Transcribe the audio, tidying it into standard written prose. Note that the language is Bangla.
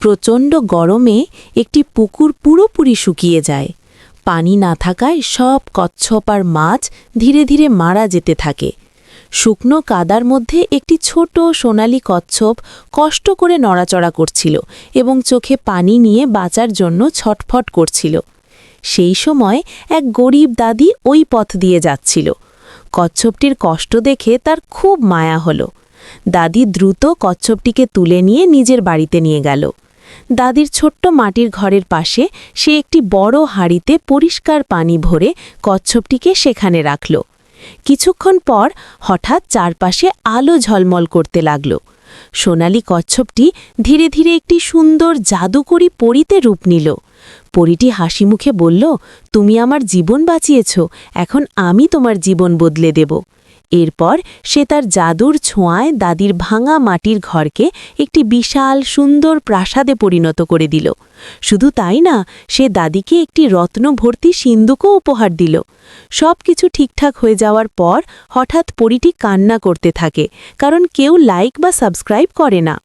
প্রচণ্ড গরমে একটি পুকুর পুরোপুরি শুকিয়ে যায়। পানি না থাকায় সব কচ্ছপ আর মাছ ধীরে ধীরে মারা যেতে থাকে। শুকনো কাদার মধ্যে একটি ছোট সোনালি কচ্ছপ কষ্ট করে নড়াচড়া করছিল এবং চোখে পানি নিয়ে বাঁচার জন্য ছটফট করছিল। সেই সময় এক গরিব দাদি ওই পথ দিয়ে যাচ্ছিল। কচ্ছপটির কষ্ট দেখে তার খুব মায়া হলো। দাদি দ্রুত কচ্ছপটিকে তুলে নিয়ে নিজের বাড়িতে নিয়ে গেল। দাদির ছোট্ট মাটির ঘরের পাশে সে একটি বড় হাঁড়িতে পরিষ্কার পানি ভরে কচ্ছপটিকে সেখানে রাখল। কিছুক্ষণ পর হঠাৎ চারপাশে আলো ঝলমল করতে লাগল। সোনালি কচ্ছপটি ধীরে ধীরে একটি সুন্দর জাদুকরী পরীতে রূপ নিল। পরীটি হাসি মুখে বলল, তুমি আমার জীবন বাঁচিয়েছ, এখন আমি তোমার জীবন বদলে দেব। এরপর সে তার জাদুর ছোঁয়ায় দাদির ভাঙা মাটির ঘরকে একটি বিশাল সুন্দর প্রাসাদে পরিণত করে দিল। শুধু তাই না, সে দাদিকে একটি রত্ন ভর্তি সিন্দুকও উপহার দিল। সব কিছু ঠিকঠাক হয়ে যাওয়ার পর হঠাৎ পরীটি কান্না করতে থাকে, কারণ কেউ লাইক বা সাবস্ক্রাইব করে না।